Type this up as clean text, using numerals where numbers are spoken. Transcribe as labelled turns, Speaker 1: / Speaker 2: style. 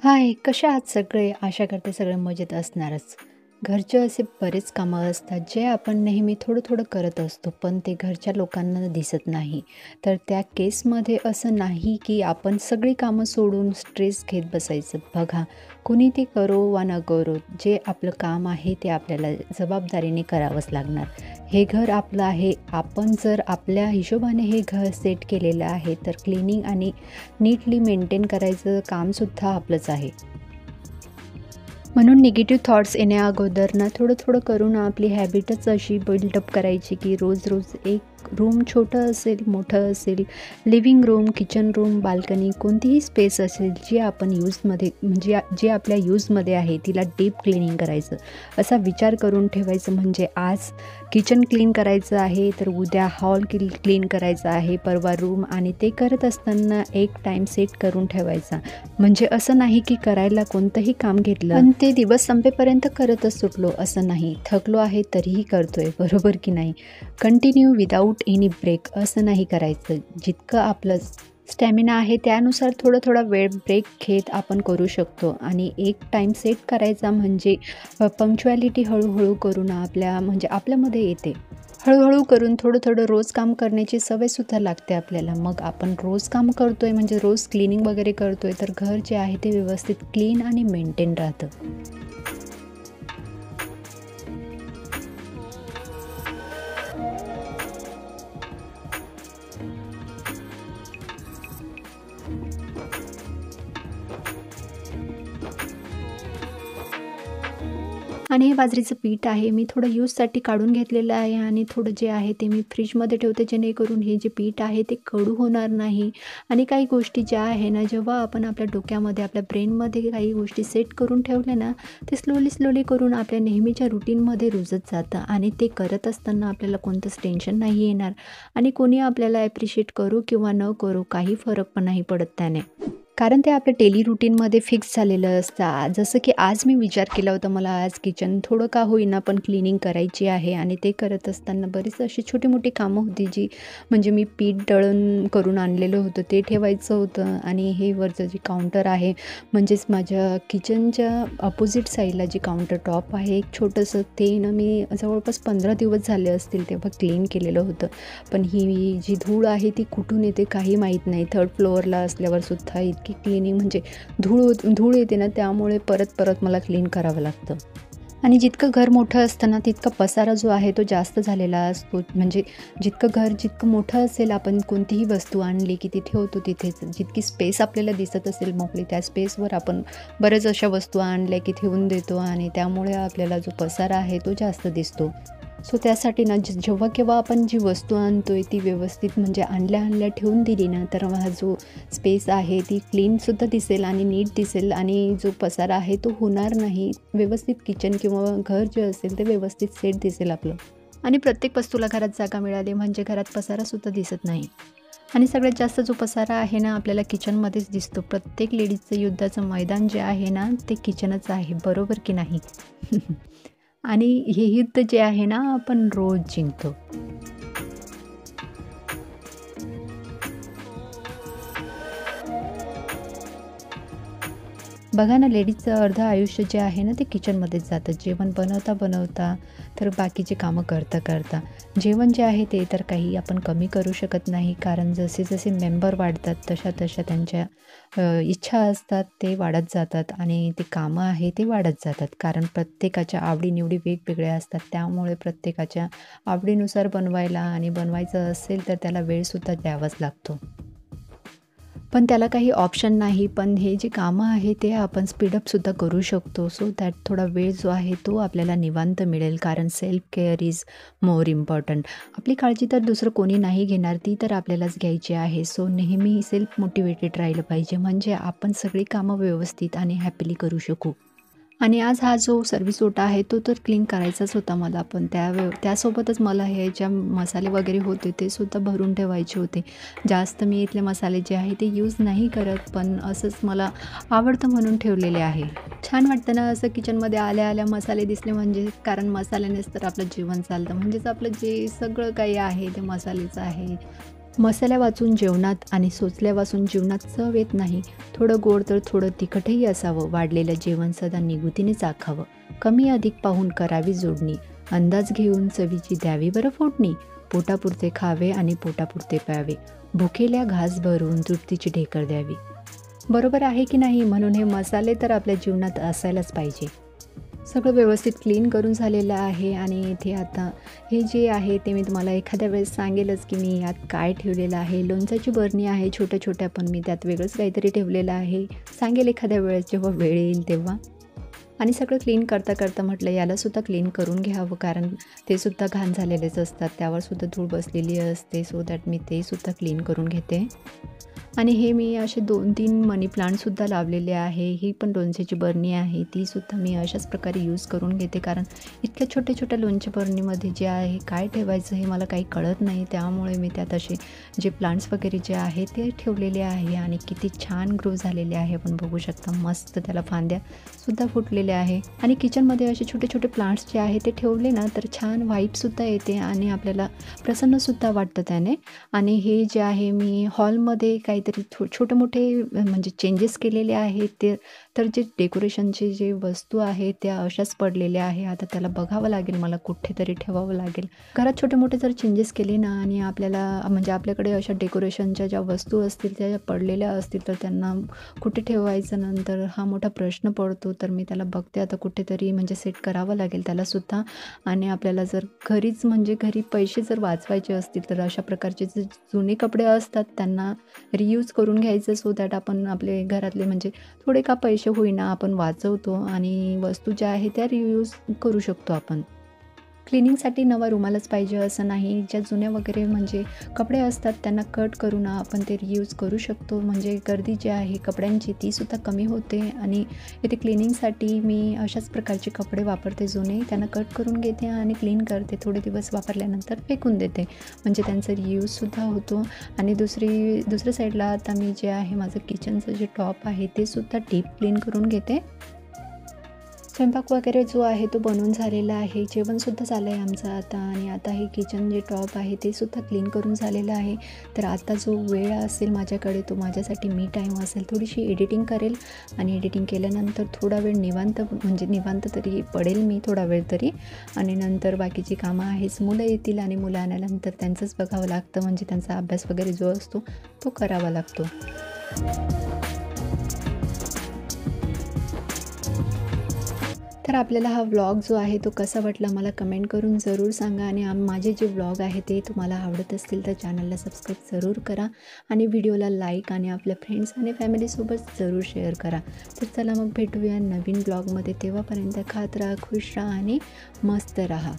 Speaker 1: हाय, कशा आहात सगळे? आशा करते सगळे मजेत असणारच. घरचे असे बरेच कामं असतात, जे आपण नेहमी थोडं-थोडं करत असतो, पण ते घरच्या लोकांना दिसत नाही. तर त्या केसमध्ये असं नाही, की आपण सगळी कामं सोडून स्ट्रेस घेत बसायचं. बघा, कुणी ते करो वा न करो, जे आपलं काम आहे ते आपल्याला जबाबदारीने करावंच लागणार. हे घर आपलं आहे. आपण जर आपल्या हिशोबाने हे घर सेट केलेलं आहे, तर क्लीनिंग आणि नीटली मेंटेन करायचं कामसुद्धा आपलंच आहे. म्हणून निगेटिव्ह थॉट्स येण्याअगोदर ना थोडं-थोडं करून आपली हॅबिटच अशी बिल्डअप करायची, की रोज-रोज एक रूम छोटं असेल, मोठं असेल, living room, kitchen room, balcony कोणतीही स्पेस असेल, जी आपण यूजमध्ये म्हणजे जे आपल्या यूजमध्ये आहे, तिला डीप क्लीनिंग करायचं. असा विचार करून ठेवायचं म्हणजे आज किचन क्लीन करायचं आहे, तर उद्या हॉल क्लीन करायचं आहे, परवा रूम आणि ते करत असताना एक टाईम सेट करून ठेवायचा. म्हणजे असं नाही की करायला कोणतंही काम घेतलं पण ते दिवस संपेपर्यंत करतच सुटलो असं नाही. थकलो आहे तरीही करतोय, बरोबर की नाही? कंटिन्यू विदाऊट एनी ब्रेक असं नाही करायचं. जितकं आपलं स्टॅमिना आहे त्यानुसार थोडा वेळ ब्रेक घेत आपण करू शकतो आणि एक टाईम सेट करायचा म्हणजे पंक्च्युअॅलिटी हळूहळू करून आपल्यामध्ये येते. हळूहळू करून थोडं रोज काम करण्याची सवयसुद्धा लागते आपल्याला. मग आपण रोज काम करतोय म्हणजे रोज क्लीनिंग वगैरे करतोय, तर घर जे आहे ते व्यवस्थित क्लीन आणि मेंटेन राहतं. आणि हे बाजरीचं पीठ आहे, मी थोडं यूजसाठी काढून घेतलेलं आहे आणि थोडं जे आहे ते मी फ्रिजमध्ये ठेवते, जेणेकरून हे जे पीठ आहे ते कडू होणार नाही. आणि काही गोष्टी ज्या आहे ना, जेव्हा आपण आपल्या डोक्यामध्ये, आपल्या ब्रेनमध्ये काही गोष्टी सेट करून ठेवल्या ना, ते स्लोली करून आपल्या नेहमीच्या रुटीनमध्ये रुजत जातं आणि ते करत असताना आपल्याला कोणतंच टेन्शन नाही येणार आणि कोणी आपल्याला ॲप्रिशिएट करो किंवा न करो, काही फरक पण नाही पडत त्याने. कारण ते आपल्या डेली रूटीनमध्ये फिक्स झालेलं असतं. जसं की आज मी विचार केला होता, मला आज किचन थोडं का होईना पण क्लीनिंग करायची आहे आणि ते करत असताना बरीच अशी छोटी-मोठी कामं होती, जी म्हणजे मी पीठ दळण करून आणलेलं होतं, ते ठेवायचं होतं आणि हे वरचं जे काउंटर आहे, म्हणजेच माझ्या किचनच्या अपोझिट साईडला जे काउंटर टॉप आहे एक छोटंसं, ते ना मी जवळपास 15 दिवस झाले असतील तेव्हा क्लीन केलेलं होतं. पण ही जी धूळ आहे ती कुठून येते काही माहीत नाही. थर्ड फ्लोअरला असल्यावर सुद्धा इतकी क्लीनिंग म्हणजे धूळ येते ना, त्यामुळे परत मला क्लीन करावं लागतं. आणि जितकं घर मोठं असतं ना, तितका पसारा जो आहे तो जास्त झालेला असतो. म्हणजे जितकं मोठं असेल, आपण कोणतीही वस्तू आणली की ती ठेवतो तिथेच. जितकी स्पेस आपल्याला दिसत असेल मोकळी, त्या स्पेसवर आपण बऱ्याच अशा वस्तू आणल्या की ठेवून देतो आणि त्यामुळे आपल्याला जो पसारा आहे तो जास्त दिसतो. सो त्यासाठी ना जेव्हा केव्हा आपण जी वस्तू आणतोय ती व्यवस्थित म्हणजे आणल्या ठेवून दिली ना, तर हा जो स्पेस आहे ती क्लीनसुद्धा दिसेल आणि नीट दिसेल आणि जो पसारा आहे तो होणार नाही. व्यवस्थित किचन किंवा घर जे असेल ते व्यवस्थित सेट दिसेल आपलं. आणि प्रत्येक वस्तूला घरात जागा मिळाली म्हणजे घरात पसारासुद्धा दिसत नाही. आणि सगळ्यात जास्त जो पसारा आहे ना, आपल्याला किचनमध्येच दिसतो. प्रत्येक लेडीजचं युद्धाचं मैदान जे आहे ना, ते किचनच आहे. बरोबर की नाही? आणि हे युद्ध जे आहे ना, आपण रोज जिंकतो. बघा ना, लेडीजचं अर्धं आयुष्य जे आहे ना, ते किचनमध्येच जातं. जेवण बनवता तर बाकीचे कामं करता. जेवण जे आहे ते तर काही आपण कमी करू शकत नाही, कारण जसे मेंबर वाढतात तशा त्यांच्या इच्छा असतात ते वाढत जातात आणि ते कामं आहे ते वाढत जातात. कारण प्रत्येकाच्या आवडी-निवडी वेगवेगळ्या असतात. त्यामुळे प्रत्येकाच्या आवडीनुसार बनवायला आणि बनवायचं असेल तर त्याला वेळसुद्धा द्यावाच लागतो. पण त्याला काही ऑप्शन नाही. पण हे जे कामं आहे ते आपण स्पीडअपसुद्धा करू शकतो. सो दॅट थोडा वेळ जो आहे तो आपल्याला निवांत मिळेल. कारण self care is more important. आपली काळजी तर दुसरं कोणी नाही घेणार, ती तर आपल्यालाच घ्यायची आहे. सो नेहमी सेल्फ मोटिवेटेड राहिलं पाहिजे, म्हणजे आपण सगळी कामं व्यवस्थित आणि हॅपीली करू शकू. आणि आज हा जो सर्व्हिस ओटा आहे तो तर क्लीन करायचाच होता मला. पण त्यासोबतच मला हे ज्या मसाले वगैरे होते ते सुद्धा भरून ठेवायचे होते. जास्त मी इथले मसाले जे आहे ते यूज नाही करत, पण असंच मला आवडतं म्हणून ठेवलेले आहे. छान वाटतं ना असं किचनमध्ये आल्या मसाले दिसले म्हणजे, कारण मसाल्यानेच तर आपलं जीवन चालतं. म्हणजेच आपलं जे सगळं काही आहे ते मसाल्याचं आहे. मसाल्या वाचून जेवणात आणि सोचल्या वाचून जीवनात चव येत नाही. थोडं गोड तर थोडं तिखटही असावं. वाढलेलं जेवण सदा निगुतीने चाखावं. कमी अधिक पाहून करावी जोडणी. अंदाज घेऊन चवीची द्यावी बरं फोडणी. पोटापुरते खावे आणि पोटापुरते प्यावे. भुकेल्या घास भरून तृप्तीची ढेकर द्यावी. बरोबर आहे की नाही? म्हणून हे मसाले तर आपल्या जीवनात असायलाच पाहिजे. सगळं व्यवस्थित क्लीन करून झालेलं आहे आणि इथे आता हे जे आहे ते मी तुम्हाला एखाद्या वेळेस सांगेलच की मी यात काय ठेवलेलं आहे. लोणच्याची बरणी आहे छोट्या-छोट्या, पण मी त्यात वेगळंच काहीतरी ठेवलेलं आहे. सांगेल एखाद्या वेळेस जेव्हा वेळ येईल तेव्हा. आणि सगळं क्लीन करता म्हटलं यालासुद्धा क्लीन करून घ्यावं, कारण ते सुद्धा घाण झालेलेच असतात. त्यावरसुद्धा धूळ बसलेली असते. सो दॅट मी ते सुद्धा क्लीन करून घेते. आणि हे मी असे 2-3 मनी प्लांटसुद्धा लावलेले आहे. ही पण लोणच्याची बरणी आहे. तीसुद्धा मी अशाच प्रकारे यूज करून घेते, कारण इतक्या छोट्या-छोट्या लोणच्या बरणीमध्ये जे आहे काय ठेवायचं हे मला काही कळत नाही. त्यामुळे मी त्यात असे जे प्लांट्स वगैरे जे आहे ते ठेवलेले आहे आणि किती छान ग्रो झालेले आहे. आपण बघू शकता मस्त त्याला फांद्यासुद्धा फुटलेल्या आहे. आणि किचनमध्ये असे छोटे-छोटे प्लांट्स जे आहे ते ठेवले ना तर छान व्हाईबसुद्धा येते आणि आपल्याला प्रसन्नसुद्धा वाटतं त्याने. आणि हे जे आहे मी हॉलमध्ये काहीतरी छोटे-मोठे म्हणजे चेंजेस केलेले आहेत ते. तर जे डेकोरेशनचे जे वस्तू आहेत त्या अशाच पडलेल्या आहे. आता त्याला बघावं लागेल, मला कुठेतरी ठेवावं लागेल. घरात छोटे-मोठे जर चेंजेस केले ना आणि आपल्याला म्हणजे आपल्याकडे अशा डेकोरेशनच्या ज्या वस्तू असतील त्या पडलेल्या असतील तर त्यांना कुठे ठेवायचं नंतर हा मोठा प्रश्न पडतो. तर मी त्याला बघते आता कुठेतरी म्हणजे सेट करावं लागेल त्यालासुद्धा. आणि आपल्याला जर घरीच म्हणजे घरी पैसे जर वाचवायचे असतील तर अशा प्रकारचे जे जुने कपडे असतात त्यांना रियूज करून घ्यायचं, सो दॅट आपण आपले घरातले म्हणजे थोडे का पैसे होईना आपण वाचवतो आणि वस्तू ज्या आहेत त्या रियूज करू शकतो आपण. क्लिनिंगसाठी नवा रुमालच पाहिजे असं नाही. ज्या जुन्या वगैरे म्हणजे कपडे असतात त्यांना कट करून आपण ते रियूज करू शकतो. म्हणजे गर्दी जी आहे कपड्यांची तीसुद्धा कमी होते. आणि इथे क्लिनिंगसाठी मी अशाच प्रकारचे कपडे वापरते जुने. त्यांना कट करून घेते आणि क्लीन करते. थोडे दिवस वापरल्यानंतर फेकून देते. म्हणजे त्यांचा रियूजसुद्धा होतो. आणि दुसऱ्या साईडला आता मी जे आहे माझं किचनचं जे टॉप आहे ते सुद्धा डीप क्लीन करून घेते. स्वयंपाक वगैरे जो आहे तो बनवून झालेला आहे. जेवणसुद्धा झालं आहे आमचं आता. आणि आता हे किचन जे टॉप आहे ते सुद्धा क्लीन करून झालेलं आहे. तर आता जो वेळ असेल माझ्याकडे तो माझ्यासाठी मी टाईम असेल, थोडीशी एडिटिंग करेल. आणि एडिटिंग केल्यानंतर थोडा वेळ निवांत तरी पडेल मी थोडा वेळ तरी. आणि नंतर बाकीची कामं आहेच. मुलं येतील आणि मुलं आल्यानंतर त्यांचंच बघावं लागतं, म्हणजे त्यांचा अभ्यास वगैरे जो असतो तो करावा लागतो. तर आपल्याला हा व्लॉग जो आहे तो कसा वाटला मला कमेंट करून जरूर सांगा. आणि माझे जे व्लॉग आहे ते तुम्हाला आवडत असतील तर चॅनलला सबस्क्राईब जरूर करा. आणि व्हिडिओला लाईक आणि आपल्या फ्रेंड्स आणि फॅमिलीसोबत जरूर शेअर करा. तर चला मग भेटूया नवीन ब्लॉगमध्ये. तेव्हापर्यंत खात राहा, खुश राहा आणि मस्त राहा.